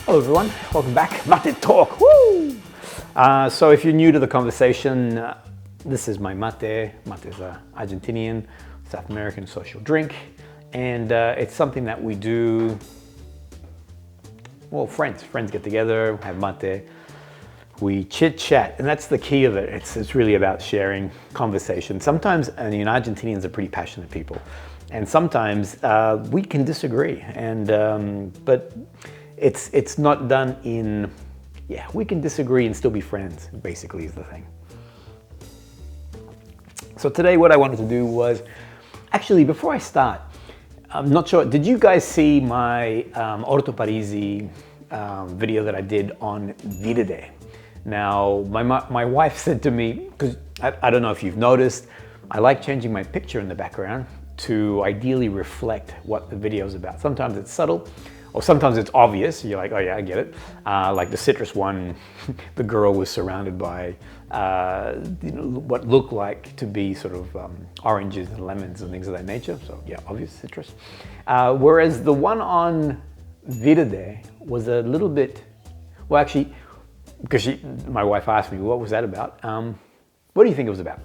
Hello everyone, welcome back. Maté Talk, woo! So if you're new to the conversation, this is my mate. Mate is an Argentinian, South American social drink. And it's something that we do, well, friends get together, have mate, we chit chat, and that's the key of it. It's really about sharing conversation. Sometimes, Argentinians are pretty passionate people, and sometimes we can disagree, but it's not done in, we can disagree and still be friends, basically is the thing. So today what I wanted to do was, actually before I start, I'm not sure, did you guys see my Orto Parisi video that I did on Verde? Now, my wife said to me, because I don't know if you've noticed, I like changing my picture in the background to ideally reflect what the video is about. Sometimes it's subtle, or sometimes it's obvious. You're like, oh yeah, I get it. Like the citrus one, the girl was surrounded by what looked like to be sort of oranges and lemons and things of that nature. So yeah, obvious citrus. Whereas the one on Verde was a little bit, well actually, because my wife asked me, what was that about? What do you think it was about?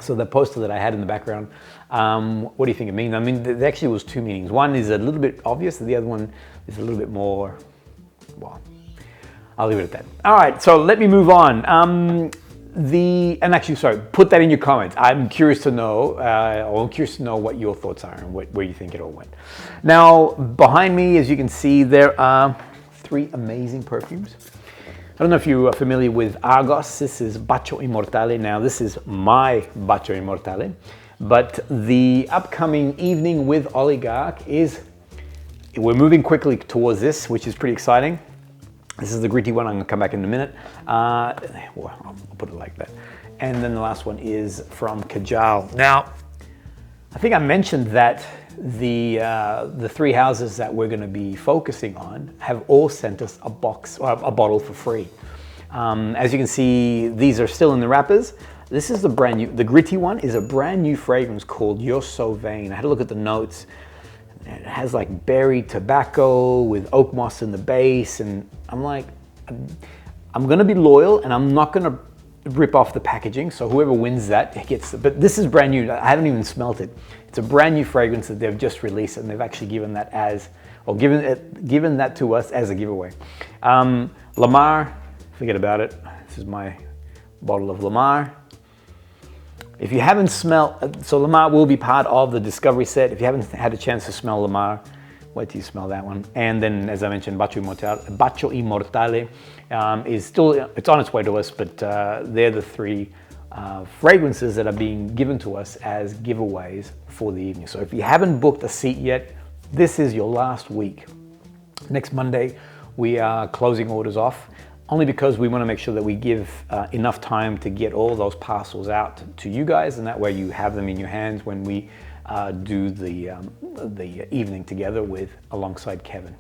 So the poster that I had in the background, what do you think it means? I mean, there actually was two meanings. One is a little bit obvious, and the other one is a little bit more, well, I'll leave it at that. All right, so let me move on. Put that in your comments. I'm curious to know, what your thoughts are and where you think it all went. Now, behind me, as you can see, there are three amazing perfumes. I don't know if you are familiar with Argos. This is Bacio Immortale. Now, this is my Bacio Immortale. But the upcoming evening with Oligarch we're moving quickly towards this, which is pretty exciting. This is the gritty one. I'm going to come back in a minute. I'll put it like that. And then the last one is from Cajal. Now, I think I mentioned that the three houses that we're going to be focusing on have all sent us a bottle for free. As you can see, these are still in the wrappers. This is the brand new, the gritty one is a brand new fragrance called You're So Vain. I had a look at the notes. It has like berry tobacco with oak moss in the base, and I'm like, I'm going to be loyal and I'm not going to rip off the packaging, so whoever wins that gets it. But this is brand new. I haven't even smelt it. It's a brand new fragrance that they've just released, and they've actually given that given that to us as a giveaway. Lamar, forget about it. This is my bottle of Lamar. If you haven't smelled, so Lamar will be part of the discovery set. If you haven't had a chance to smell Lamar, wait till you smell that one. And then, as I mentioned, Bacio Immortale is still, it's on its way to us, but they're the three fragrances that are being given to us as giveaways for the evening. So if you haven't booked a seat yet, this is your last week. Next Monday, we are closing orders off, only because we want to make sure that we give enough time to get all those parcels out to you guys, and that way you have them in your hands when we do the evening together alongside Kevin.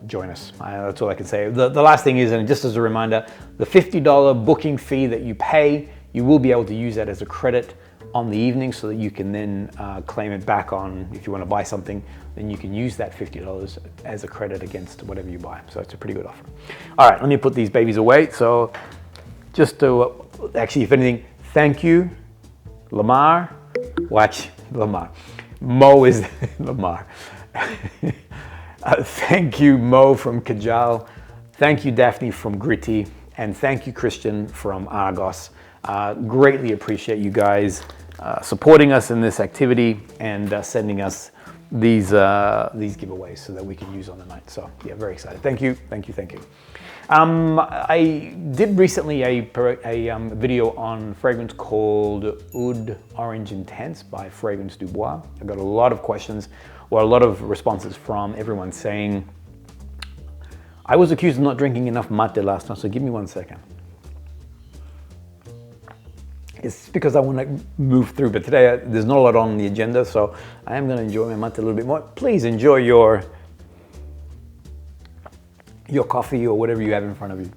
Join us. That's all I can say. The last thing is, and just as a reminder, the $50 booking fee that you pay, you will be able to use that as a credit on the evening, so that you can then claim it back on, if you want to buy something, then you can use that $50 as a credit against whatever you buy. So it's a pretty good offer. All right, let me put these babies away. So just to, actually, if anything, thank you, Lamar. Watch, Lamar. Mo is Lamar. Thank you, Mo from Cajal. Thank you, Daphne from Gritty. And thank you, Christian from Argos. Greatly appreciate you guys supporting us in this activity and sending us these giveaways so that we can use on the night. So yeah, very excited. Thank you. I did recently a video on fragrance called Oud Orange Intense by Fragrance Du Bois. I got a lot of questions, or a lot of responses from everyone saying, I was accused of not drinking enough mate last night, so give me 1 second. It's because I want to move through, but today there's not a lot on the agenda, so I am going to enjoy my mate a little bit more. Please enjoy your coffee or whatever you have in front of you.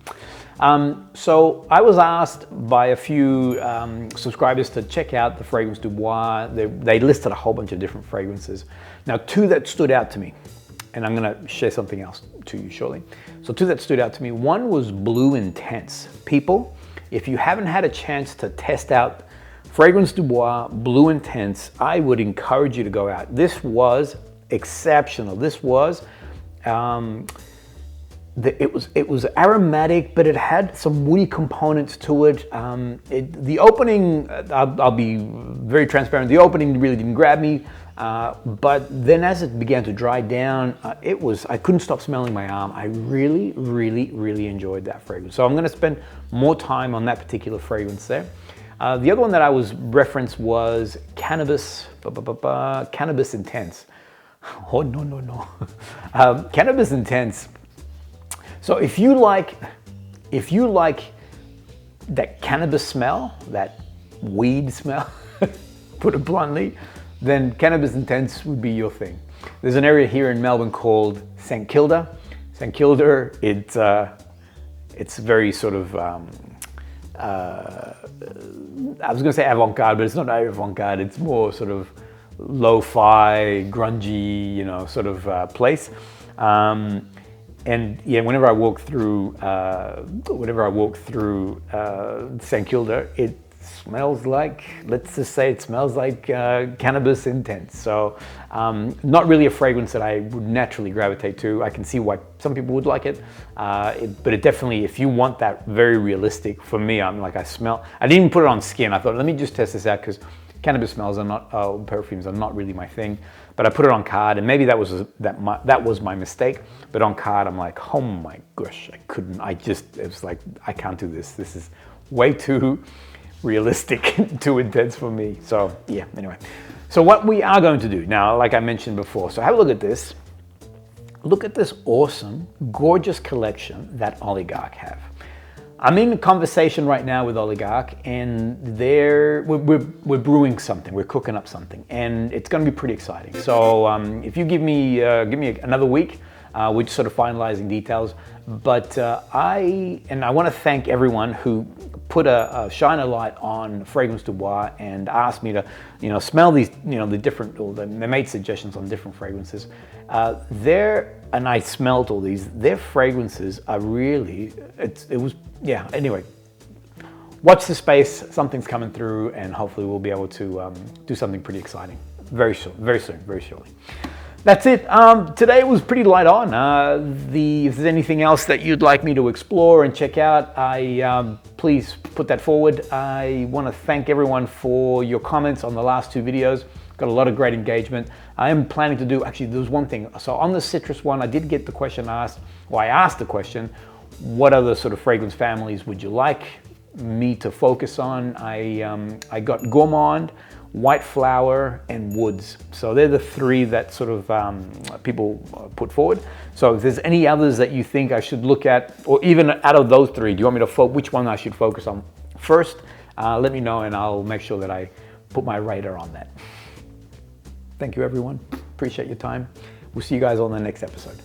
So I was asked by a few subscribers to check out the Fragrance Du Bois. They listed a whole bunch of different fragrances. Now, two that stood out to me. and I'm gonna share something else to you shortly. So two that stood out to me. One was Blue Intense. People, if you haven't had a chance to test out Fragrance Du Bois Blue Intense, I would encourage you to go out. This was exceptional. This was, it was aromatic, but it had some woody components to it. The opening, I'll be very transparent, the opening really didn't grab me, but then as it began to dry down, I couldn't stop smelling my arm. I really, really, really enjoyed that fragrance. So I'm gonna spend more time on that particular fragrance there. The other one that I was referenced was Cannabis Intense. Oh, no. Cannabis Intense. So if you like that cannabis smell, that weed smell, put it bluntly, then Cannabis Intense would be your thing. There's an area here in Melbourne called St Kilda. St Kilda, it's very sort of, I was gonna say avant-garde, but it's not avant-garde, it's more sort of lo-fi, grungy, you know, sort of place. And yeah, whenever I walk through St Kilda, it smells like, let's just say it smells like Cannabis Intense. So not really a fragrance that I would naturally gravitate to. I can see why some people would like it, but it definitely, if you want that very realistic, for me, I didn't even put it on skin. I thought, let me just test this out, because cannabis smells are not, perfumes are not really my thing. But I put it on card, and maybe that was my mistake. But on card, I'm like, oh my gosh, it was like, I can't do this. This is way too realistic, too intense for me. So yeah, anyway. So what we are going to do now, like I mentioned before, so have a look at this. Look at this awesome, gorgeous collection that Oligarch have. I'm in a conversation right now with Oligarch, and we're brewing something, we're cooking up something, and it's going to be pretty exciting. So if you give me another week, we're just sort of finalizing details. But I want to thank everyone who put shine a light on Fragrance Du Bois and asked me to, smell these, they made suggestions on different fragrances. And I smelled all these. Their fragrances are really, anyway. Watch the space, something's coming through, and hopefully we'll be able to do something pretty exciting very soon, very shortly. That's it. Today was pretty light on. If there's anything else that you'd like me to explore and check out, please put that forward. I want to thank everyone for your comments on the last two videos. Got a lot of great engagement. I am planning to do, actually, there's one thing. So on the citrus one, I did get the question asked, or I asked the question, what other sort of fragrance families would you like me to focus on? I got Gourmand, White Flower, and Woods. So they're the three that sort of people put forward. So if there's any others that you think I should look at, or even out of those three, do you want me to which one I should focus on first? Let me know, and I'll make sure that I put my radar on that. Thank you, everyone. Appreciate your time. We'll see you guys on the next episode.